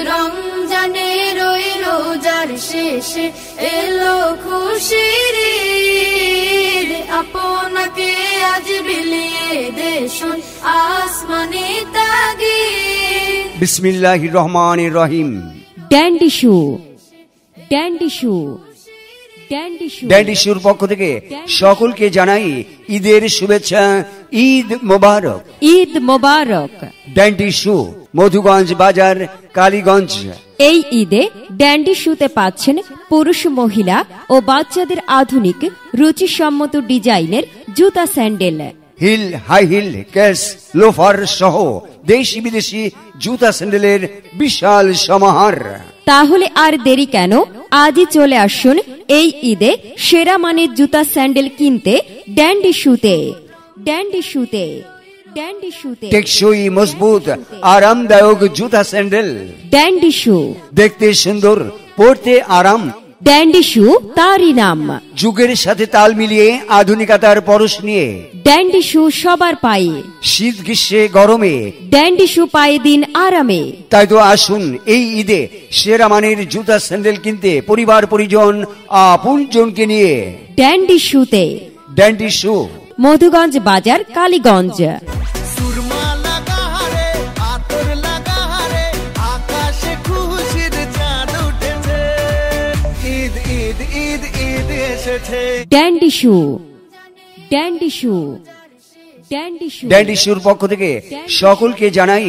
রমজানের ওই রোজার শেষে এলো খুশির ঈদ, আপনাকে আজ বিলিয়ে দেশন আসমানি তাগীদ। বিসমিল্লাহির রহমানির রহিম। ড্যান্ডি শু, ড্যান্ডি শু, ড্যান্ডি শুর পক্ষ থেকে সকলকে জানাই ঈদের শুভেচ্ছা। ঈদ মোবারক, ঈদ মোবারক। ড্যান্ডি শু, মধুগঞ্জ বাজার, কালীগঞ্জ। এই ঈদে ড্যান্ডি শুতে পাচ্ছেন পুরুষ, মহিলা ও বাচ্চাদের আধুনিক রুচিসম্মত ডিজাইনের জুতা, sandal, heel, high heel, case, loafer সহ দেশি বিদেশি জুতা স্যান্ডেলের বিশাল সমাহার। তাহলে আর দেরি কেন, আজই চলে আসুন এই ঈদে সেরা মানের জুতা স্যান্ডেল কিনতে ড্যান্ডি শুতে। ড্যান্ডি শুতে, ড্যান্ডি শুতে। টেকসই, মজবুত, আরামদায়ক জুতা স্যান্ডেল। ড্যান্ডি শু, দেখতে সুন্দর, পরতে আরাম। ড্যান্ডি শু তারই নাম। যুগের সাথে তাল মিলিয়ে আধুনিকতার পরশ নিয়ে ড্যান্ডি শু সবার পায়ে, শীত গ্রীষ্মে গরমে ড্যান্ডি শু পায়ে দিন আরামে। তাই তো আসুন এই ঈদে সেরা মানের জুতা স্যান্ডেল কিনতে পরিবার পরিজন আপনজনকে নিয়ে ড্যান্ডি শুতে। ড্যান্ডি শু, মধুগঞ্জ বাজার, কালীগঞ্জ। সুরমা লাগা হারে, আতর লাগা হারে, আকাশে খুশির চাঁদ উঠেছে। ঈদ ঈদ ঈদ ঈদ এসেছে। ড্যান্ডি শু, ড্যান্ডি শু, ড্যান্ডি শু। ড্যান্ডি শুর পক্ষ থেকে সকলকে জানাই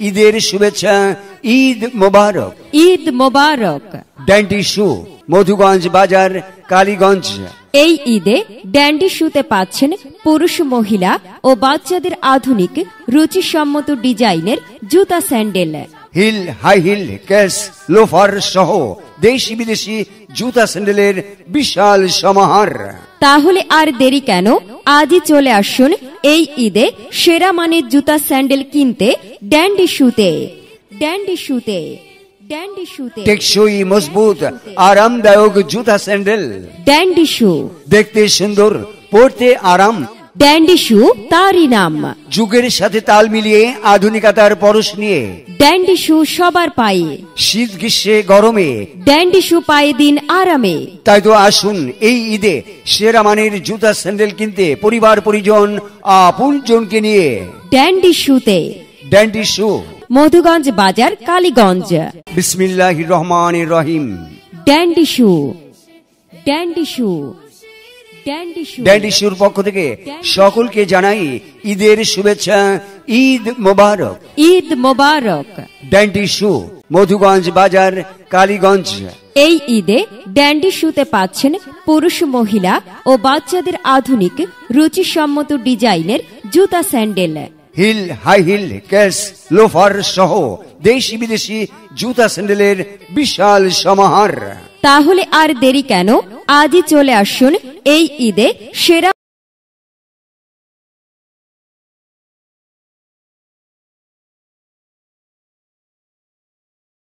ঈদের শুভেচ্ছা। ঈদ মোবারক, ঈদ মোবারক। ড্যান্ডি শু, মধুগঞ্জ বাজার, কালীগঞ্জ। এই ঈদে ড্যান্ডি শুতে পাচ্ছেন পুরুষ, মহিলা ও বাচ্চাদের আধুনিক রুচিসম্মত ডিজাইনের জুতা, sandal, heel, high heel, case, loafer সহ দেশি বিদেশি জুতা স্যান্ডেলের বিশাল সমাহার। তাহলে আর দেরি কেন, আজই চলে আসুন এই ঈদে সেরা মানের জুতা স্যান্ডেল কিনতে ড্যান্ডি শুতে। ড্যান্ডি শুতে, ড্যান্ডি শুতে। টেকসই, মজবুত, আরামদায়ক জুতা স্যান্ডেল। ড্যান্ডি শু, দেখতে সুন্দর, পরতে আরাম। ড্যান্ডি শু তারই নাম। যুগের সাথে তাল মিলিয়ে আধুনিকতার পরশ নিয়ে ড্যান্ডি শু সবার পায়ে, শীত গ্রীষ্মে গরমে ড্যান্ডি শু পায়ে দিন আরামে। তাই তো আসুন এই ঈদে সেরা মানের জুতা স্যান্ডেল কিনতে পরিবার পরিজন আপনজনকে নিয়ে ড্যান্ডি শুতে। ড্যান্ডি শু, মধুগঞ্জ বাজার, কালীগঞ্জ। বিসমিল্লাহির রহমানির রহিম। ড্যান্ডি শু, ড্যান্ডি শু, ড্যান্ডি শু। ড্যান্ডি শুর পক্ষ থেকে সকলকে জানাই ঈদের শুভেচ্ছা। ঈদ মোবারক, ঈদ মোবারক। ড্যান্ডি শু, মধুগঞ্জ বাজার, কালীগঞ্জ। এই ঈদে ড্যান্ডি শুতে পাচ্ছেন পুরুষ, মহিলা ও বাচ্চাদের আধুনিক রুচিসম্মত ডিজাইনের জুতা, sandal, heel, high heel, case, loafer সহ দেশি বিদেশি জুতা স্যান্ডেলের বিশাল সমাহার। তাহলে আর দেরি কেন, আজই চলে আসুন এই ঈদে সেরা